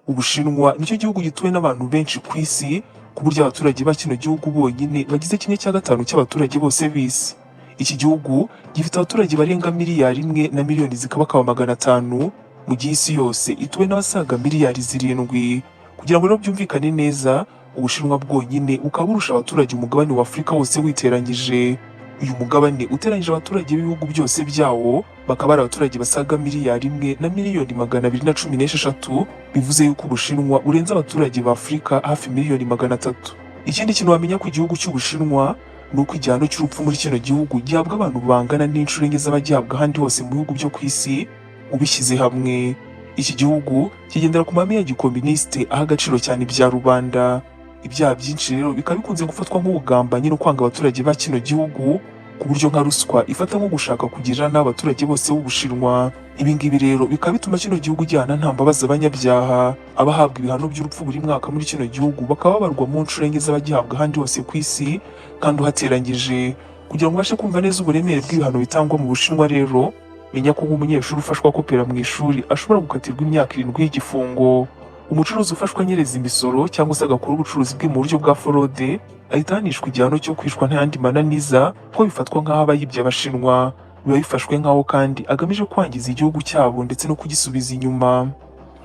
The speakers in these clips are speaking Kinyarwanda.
Ubushinwa nicyo gihugu gituwe n'abantu benshi ku isi, ku buryo abaturage ba kino gihugu bonyine bagize 1/5 cy'abaturage bose b'isi. Iki gihugu gifite abaturage barenga miliyari 1 na miliyoni zikabakaba 500, mu gihe isi yose ituwe n'abasaga miliyari 7. Kugira ngo rero byumvikane neza, Ubushinwa bwonyine bukaba burusha abaturage umugabane wa Afurika wose witeranyije. Uyu mugabane uteranyije abaturage b'ibihugu byose byawo bakaba ari abaturage basaga miliyari 1 na miliyoni 216, bivuze yuko Ubushinwa urenze abaturage ba Afurika hafi miliyoni 300. Ikindi kintu wamenya ku gihugu cy'Ubushinwa ni uko igihano cy'urupfu muri kino gihugu gihabwa abantu bangana n'inshuro enye z'abagihabwa ahandi hose mu bihugu byo ku isi ubishyize hamwe. Iki gihugu kigendera ku mahame ya gikomunisite aha agaciro cyane ibya rubanda. Ibyaha byinshi rero bikaba bikunze gufatwa nk'ubugambanyi no kwanga abaturage ba kino gihugu, ku buryo nka ruswa ifata nko gushaka kugirira n'abaturage bose b'Ubushinwa. Ibi ngibi rero bikaba bituma kino gihugu gihana nta mbabazi abanyabyaha. Abahabwa ibihano by'urupfu buri mwaka muri kino gihugu bakaba babarwa mu nshuro enye z'abagihabwa ahandi hose ku isi kandi uhateranyije. Kugira ngo ubashe kumva neza uburemere bw'ibihano bitangwa mu Bushinwa rero, menya ko nk'umunyeshuri ufashwa kopera mu ishuri ashobora gukatirwa imyaka 7 y'igifungo. Umucuruzi ufashwa anyereza imisoro cyangwa se agakora ubucuruzi bwe mu buryo bwa forode ahita ahanishwa igihano cyo kwishwa nta yandi mananiza, ko bifatwa nk'aho aba yibye Abashinwa. Biba bifashwe nk'aho kandi agamije kwangiza igihugu cyabo ndetse no kugisubiza inyuma.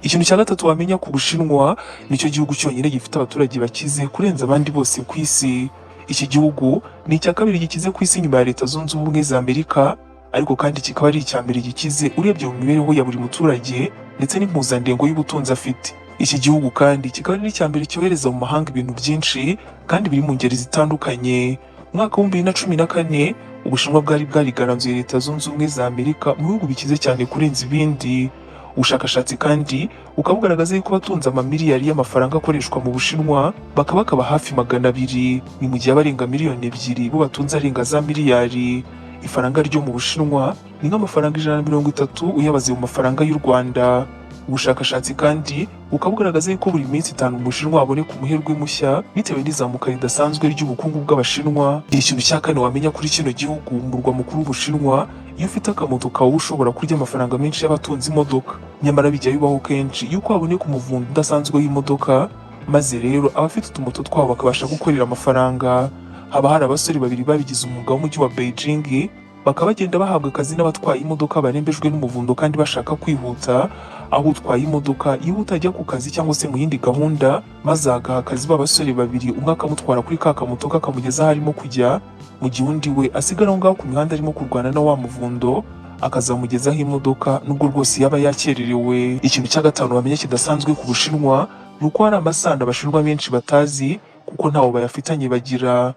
Ikintu cya gatatu wamenya ku Bushinwa, nicyo gihugu cyonyine gifite abaturage bakize kurenza abandi bose ku isi. Iki gihugu ni icya kabiri gikize ku isi nyuma ya Leta Zunze Ubumwe za Amerika, ariko kandi kikaba ari icya mbere gikize urebye mu mibereho ya buri muturage ndetse n'impuzandengo y'ubutunzi afite. Iki gihugu kandi kikaba ari icya mbere cyohereza mu mahanga ibintu byinshi kandi biri mu ngeri zitandukanye. Mu mwaka wa 2014 Ubushinwa bwari bwarigaranzuye Leta Zunze Ubumwe za Amerika mu bihugu bikize cyane kurenza ibindi. Ubushakashatsi kandi bukaba bugaragaza yuko batunze amamiliyari y'amafaranga akoreshwa mu Bushinwa bakaba hafi 200, ni mu gihe abarenga miliyoni 2 bo batunze arenga za miliyari. Ifaranga ryo mu Bushinwa ni nk'amafaranga 130 uyabaze mu mafaranga y'u Rwanda. Ubushakashatsi kandi bukaba bugaragaza yuko buri minsi 5 mu Bushinwa haboneka umuherwe mushya bitewe n'izamuka ridasanzwe ry'ubukungu bw'Abashinwa. Ikintu cya kane wamenya kuri kino gihugu, mu murwa mukuru w'Ubushinwa, iyo ufite akamoto kawe ushobora kurya amafaranga menshi y'abatunze imodoka. Nyamara bijya bibaho kenshi yuko haboneka umuvundo udasanzwe w'imodoka, maze rero abafite utumoto twabo bakabasha gukorera amafaranga. Haba hari abasore 2 babigize umwuga w'umujyi wa Beijing, bakaba bagenda bahabwa akazi n'abatwaye imodoka barembejwe n'umuvundo kandi bashaka kwihuta, aho utwaye imodoka yihuta ajya ku kazi cyangwa se mu yindi gahunda, maze agaha akazi b'abasore 2, umwe akamutwara kuri ka kamoto kakamugeza aho arimo kujya, mu gihe undi we asigara aho ngaho ku mihanda arimo kurwana na wa muvundo akazamugezaho imodoka nubwo rwose yaba yakererewe. Ikintu cya gatanu wamenya kidasanzwe ku Bushinwa ni uko hari amasano Abashinwa benshi batazi kuko ntawo bayafitanye bagira.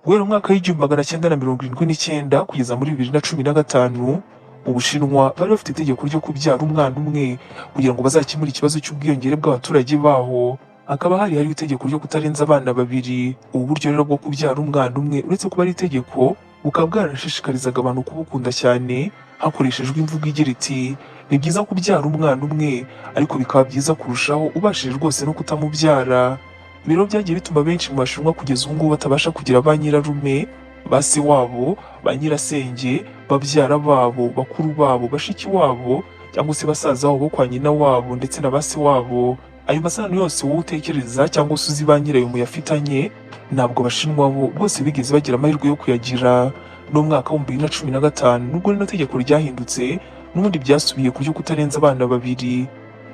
Guhera mu mwaka w'1979 kugeza muri 2015 Ubushinwa bari bafite itegeko ryo kubyara umwana umwe kugira ngo bazakemure ikibazo cy'ubwiyongere bw'abaturage baho. Hakaba hari itegeko ryo kutarenza abana 2. Ubu buryo rero bwo kubyara umwana umwe uretse kuba ari itegeko, bukaba bwarashishikarizaga abantu kubukunda cyane hakoreshejwe imvugo igira iti ni byiza kubyara umwana umwe, ariko bikaba byiza kurushaho ubashije rwose no kutamubyara. Ibiro byagiye bituma benshi mu Bashinwa kugeza ubu ngubu batabasha kugira ba nyirarume, ba se wabo, ba nyirasenge, babyara babo, bakuru babo, bashiki wabo cyangwa se basaza wabo kwa nyina wabo ndetse na base wabo. Ayo masano yose wowe utekereza cyangwa se uzi ba nyirayo muyafitanye, ntabwo Abashinwa bo bose bigeze bagira amahirwe yo kuyagira. No mu mwaka wa 2015 nubwo rino tegeko ryahindutse, n'ubundi byasubiye ku byo kutarenza abana 2.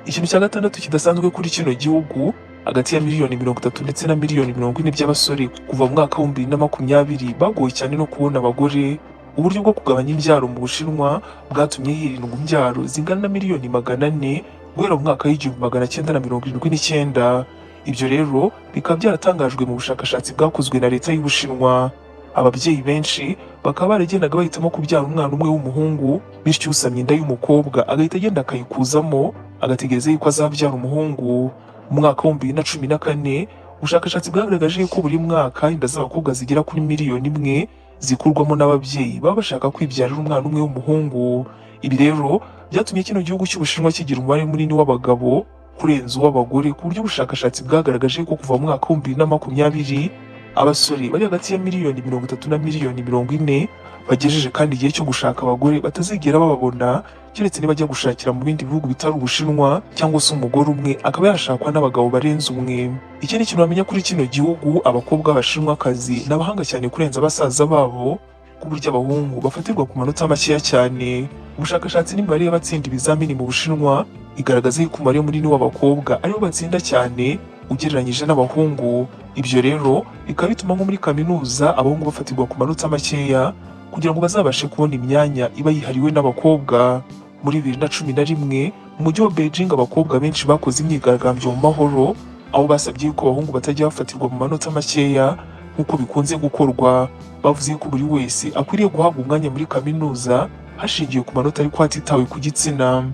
Ikintu cya gatandatu kidasanzwe kuri kino gihugu, hagati ya miliyoni 30 ndetse na miliyoni 40 by'abasore kuva mu mwaka wa 2020 bagoye cyane no kubona abagore. Uburyo bwo kugabanya imbyaro mu Bushinwa bwatumye hirindwa imbyaro zingana na miliyoni 400 guhera mu mwaka w'1979. Ibyo rero bikaba byaratangajwe mu bushakashatsi bwakozwe na Leta y'Ubushinwa. Ababyeyi benshi bakaba baragendaga bahitamo kubyara umwana umwe w'umuhungu, bityo usamye inda y'umukobwa agahita agenda akayikuzamo agategereza yuko azabyara umuhungu. Mu mwaka wa 2014 ubushakashatsi bwagaragaje ko buri mwaka inda z'abakobwa zigera kuri miliyoni 1 zikurwamo n'ababyeyi baba bashaka kwibyarira umwana umwe w'umuhungu. Ibi rero byatumye kino gihugu cy'Ubushinwa kigira umubare munini w'abagabo kurenza uw'abagore, ku buryo ubushakashatsi bwagaragaje ko kuva mu mwaka wa 2020 abasore bari hagati ya miliyoni 30 na miliyoni 40 bagejeje kandi igihe cyo gushaka abagore batazigera bababona keretse nibajya gushakira mu bindi bihugu bitari Ubushinwa, cyangwa se umugore umwe akaba yashakwa n'abagabo barenze umwe. Ikindi kintu bamenya kuri kino gihugu, abakobwa b'Abashinwakazi ni abahanga cyane kurenza basaza babo, ku buryo abahungu bafatirwa ku manota makeya cyane. Ubushakashatsi n'imibare y'abatsinda ibizamini mu Bushinwa igaragaza yuko umubare munini w'abakobwa aribo batsinda cyane ugereranyije n'abahungu. Ibyo rero bikaba bituma nko muri kaminuza abahungu bafatirwa ku manota makeya kugira ngo bazabashe kubona imyanya iba yihariwe n'abakobwa. Muri 2011 mu mujyi wa Beijing abakobwa benshi bakoze imyigaragambyo mu mahoro, aho basabye yuko abahungu batajya bafatirwa mu manota makeya nk'uko bikunze gukorwa. Bavuze ko buri wese akwiriye guhabwa umwanya muri kaminuza hashingiwe ku manota ariko hatitawe ku gitsina.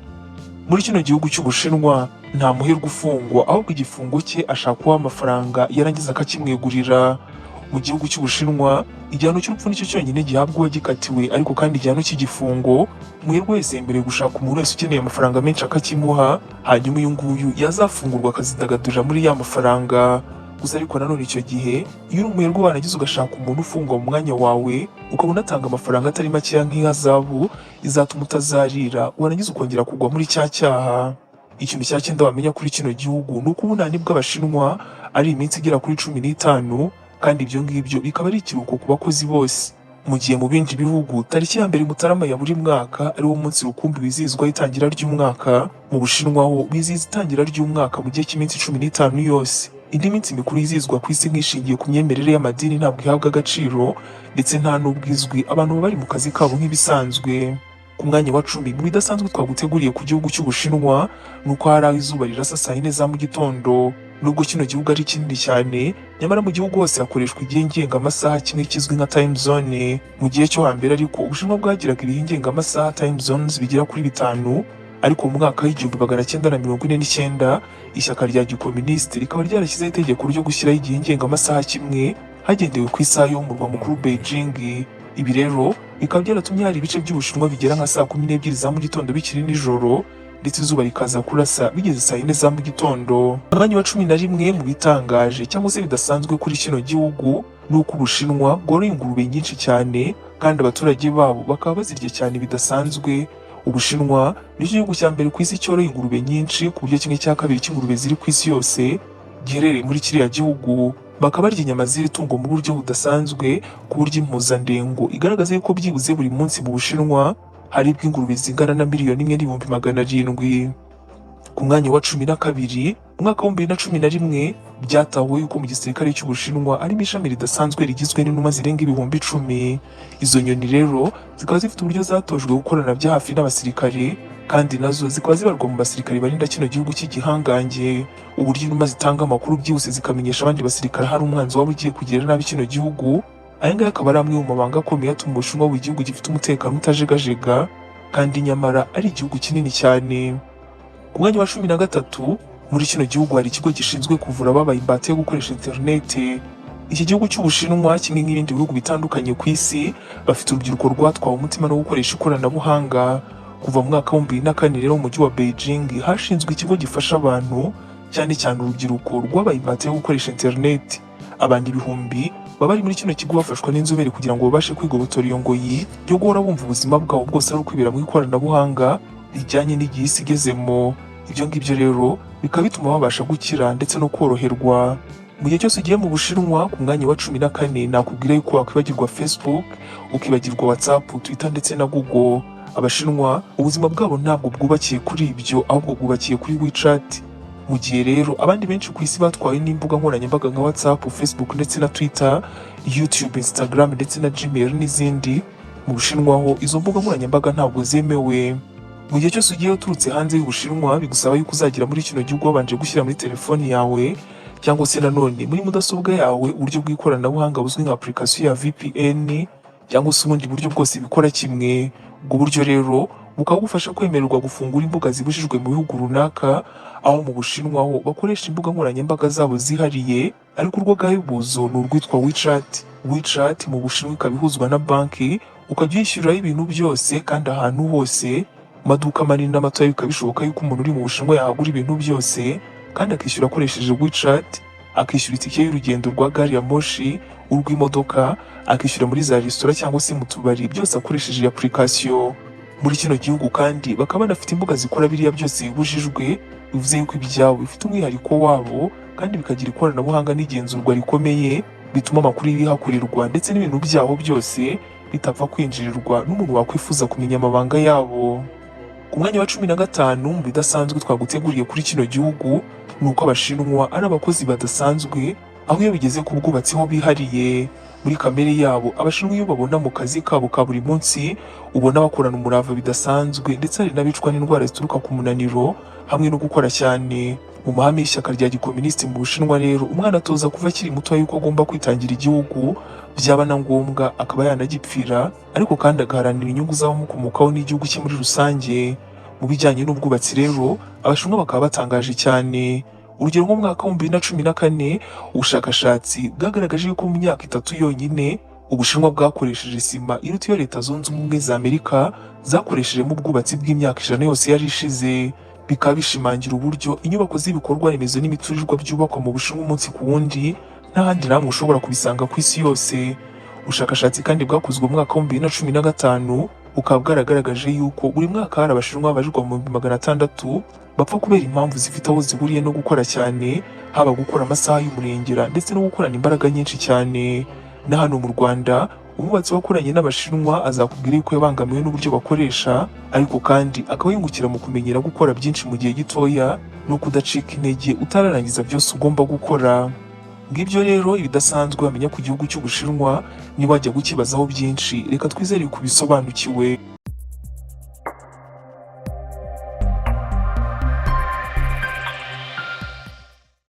Muri kino gihugu cy'Ubushinwa nta muherwe ufungwa, ahubwo igifungo cye ashakwaho amafaranga yarangiza akakimwegurira. Mu gihugu cy'Ubushinwa igihano cy'urupfu nicyo cyonyine gihabwa uwagikatiwe, ariko kandi igihano cy'igifungo umuherwe wese yemerewe gushaka umuntu wese ukeneye amafaranga menshi akakimuha, hanyuma uyu nguyu yazafungurwa akazidagadurira muri ya mafaranga. Gusa ariko nanone icyo gihe iyo uri umuherwe warangiza ugashaka umuntu ufungwa mu mwanya wawe, ukaba unatanga amafaranga atari makeya nk'ihazabu izatuma utazarira warangiza ukongera kugwa muri cya cyaha. Ikintu cya cyenda wamenya kuri kino gihugu ni uko ubunani bw'Abashinwa ari iminsi igera kuri 15, kandi ibyo ngibyo bikaba ari ikiruhuko ku bakozi bose. Mu gihe mu bindi bihugu tariki ya mbere Mutarama ya buri mwaka ari wo munsi rukumbi wizihizwa itangira ry'umwaka, mu Bushinwa ho bizihiza itangira ry'umwaka mu gihe cy'iminsi 15 yose. Indi minsi mikuru yizihizwa ku isi nk'ishingiye ku myemerere y'amadini ntabwo ihabwa agaciro, ndetse nta n'ubwo izwi, abantu baba bari mu kazi kabo nk'ibisanzwe. Ku mwanya wa 10 mu bidasanzwe twaguteguriye ku gihugu cy'Ubushinwa ni uko hari aho izuba rirasa saa 4 za mu gitondo. Nubwo kino gihugu ari kinini cyane, nyamara mu gihugu hose hakoreshwa igihe ngengamasaha kimwe kizwi nka time zone. Mu gihe cyo hambere ariko Ubushinwa bwagiraga ibihe ngengamasaha time zones bigera kuri 5, ariko mu mwaka w'1949 ishyaka rya gikomunisiti rikaba ryarashyizeho itegeko ryo gushyiraho igihe ngengamasaha kimwe hagendewe ku isaha yo mu murwa mukuru Beijing. Ibi rero bikaba byaratumye hari ibice by'Ubushinwa bigera nka saa 12 za mu gitondo bikiri nijoro, ndetse izuba rikaza kurasa bigeze saa 4 za mu gitondo. Umwanya wa 11 mu bitangaje cyangwa se bidasanzwe kuri kino gihugu ni uko Ubushinwa bworoye ingurube nyinshi cyane, kandi abaturage babo bakaba bazirya cyane bidasanzwe. Ubushinwa ni igihugu cya mbere ku isi cyoroye ingurube nyinshi, ku buryo 1/2 cy'ingurube ziri ku isi yose giherereye muri kiriya gihugu. Bakaba barya inyama z'iri tungo mu buryo budasanzwe, ku buryo impuzandengo igaragaza yuko byibuze buri munsi mu Bushinwa haribwa ingurube zingana na 1,700,000. Ku mwanya wa 12 mu mwaka wa 2011 byatahuwe yuko mu gisirikare cy'Ubushinwa harimo ishami ridasanzwe rigizwe n'inuma zirenga 10,000. Izo nyoni rero zikaba zifite uburyo zatojwe gukorana bya hafi n'abasirikare, kandi nazo zikaba zibarwa mu basirikare barinda kino gihugu cy'igihangange. Uburyo inuma zitanga amakuru byihuse zikamenyesha abandi basirikare hari umwanzi waba ugiye kugirira nabi kino gihugu. Aya ngaya akaba ari amwe mu mabanga akomeye atuma Ubushinwa buba igihugu gifite umutekano utajegajega, kandi nyamara ari igihugu kinini cyane. Ku mwanya wa 13 muri kino gihugu hari ikigo gishinzwe kuvura ababaye imbata yo gukoresha interineti. Iki gihugu cy'Ubushinwa kimwe n'ibindi bihugu bitandukanye ku isi bafite urubyiruko rwatwawe umutima no gukoresha ikoranabuhanga. Kuva mu mwaka wa 2004 rero mu mujyi wa Beijing hashinzwe ikigo gifasha abantu, cyane cyane urubyiruko rwabaye imbata yo gukoresha interineti. Abandi ibihumbi baba bari muri kino kigo bafashwa n'inzobere kugira ngo babashe kwigobotora iyo ngoyi yo guhora bumva ubuzima bwabo bwose ari ukwibera mu ikoranabuhanga rijyanye n'igihe isi igezemo. Ibyo ngibyo rero bikaba bituma babasha gukira ndetse no koroherwa. Mu gihe cyose ugiye mu Bushinwa ku mwanya wa 14 nakubwira yuko wakwibagirwa Facebook, ukibagirwa WhatsApp, Twitter ndetse na Google. Abashinwa ubuzima bwabo ntabwo bwubakiye kuri ibyo, ahubwo bwubakiye kuri WeChat. Mu gihe rero abandi benshi ku isi batwawe n'imbuga nkoranyambaga nka WhatsApp, Facebook ndetse na Twitter, YouTube, Instagram ndetse na Gmail n'izindi, mu Bushinwa ho izo mbuga nkoranyambaga ntabwo zemewe. Mu gihe cyose ugiye uturutse hanze y'Ubushinwa bigusaba yuko uzagira muri kino gihugu wabanje gushyira muri telefoni yawe cyangwa se nanone muri mudasobwa yawe uburyo bw'ikoranabuhanga buzwi nka application ya VPN, cyangwa se ubundi buryo bwose bikora kimwe. Ubwo buryo rero bukagufasha kwemererwa gufungura imbuga zibujijwe mu bihugu runaka, aho mu Bushinwa ho bakoresha imbuga nkoranyambaga zabo zihariye, ariko urwo gahebuzo ni urwitwa WeChat. WeChat mu Bushinwa ikaba ihuzwa na banki, ukajya uyishyuriraho ibintu byose kandi ahantu hose. Maduka manini n'amato bikaba bishoboka yuko umuntu uri mu Bushinwa yahagura ibintu byose kandi akishyura akoresheje WeChat, akishyura itike y'urugendo rwa gari ya moshi, urw'imodoka, akishyura muri za resitora cyangwa se mu tubari byose akoresheje application. Muri kino gihugu kandi bakaba banafite imbuga zikora biriya byose bibujijwe, bivuze yuko ibyabo bifite umwihariko wabo kandi bikagira ikoranabuhanga n'igenzurwa rikomeye, bituma amakuru y'ibihakorerwa ndetse n'ibintu byaho byose bitapfa kwinjirirwa n'umuntu wakwifuza kumenya amabanga yabo. Ku mwanya wa 15 mu bidasanzwe twaguteguriye kuri kino gihugu ni uko Abashinwa ari abakozi badasanzwe, aho iyo bigeze ku bwubatsi ho bihariye. Muri kamere yabo Abashinwa iyo babona mu kazi kabo ka buri munsi ubona bakorana umurava bidasanzwe, ndetse hari n'abicwa n'indwara zituruka ku munaniro hamwe no gukora cyane. Mu mahame y'ishyaka rya gikomunisiti mu Bushinwa rero, umwana atoza kuva akiri muto yuko agomba kwitangira igihugu, byaba na ngombwa akaba yanagipfira, ariko kandi agaharanira inyungu z'abamukomokaho n'igihugu cye muri rusange. Mu bijyanye n'ubwubatsi rero Abashinwa bakaba batangaje cyane. Urugero nko mu mwaka wa 2014 ubushakashatsi bwagaragaje yuko mu myaka 3 yonyine Ubushinwa bwakoresheje sima iruta iyo Leta Zunze Ubumwe za Amerika zakoresheje mu bwubatsi bw'imyaka 100 yose yari ishize. Bikaba bishimangira uburyo inyubako z'ibikorwa remezo n'imiturirwa byubakwa mu Bushinwa umunsi ku wundi nta handi namwe ushobora kubisanga ku isi yose. Ubushakashatsi kandi bwakozwe mu mwaka wa 2015 bukaba bwaragaragaje yuko buri mwaka hari Abashinwa babarirwa mu 600 bapfa kubera impamvu zifite aho zihuriye no gukora cyane, haba gukora amasaha y'umurengera ndetse no gukorana imbaraga nyinshi cyane. Na hano mu Rwanda umwubatsi wakoranye n'Abashinwa azakubwira yuko yabangamiwe n'uburyo bakoresha, ariko kandi akaba yungukira mu kumenyera gukora byinshi mu gihe gitoya no kudacika intege utararangiza byose ugomba gukora. Ngibyo rero ibidasanzwe wamenya ku gihugu cy'Ubushinwa. Niba wajya gukibazaho byinshi, reka twizere ko ubisobanukiwe.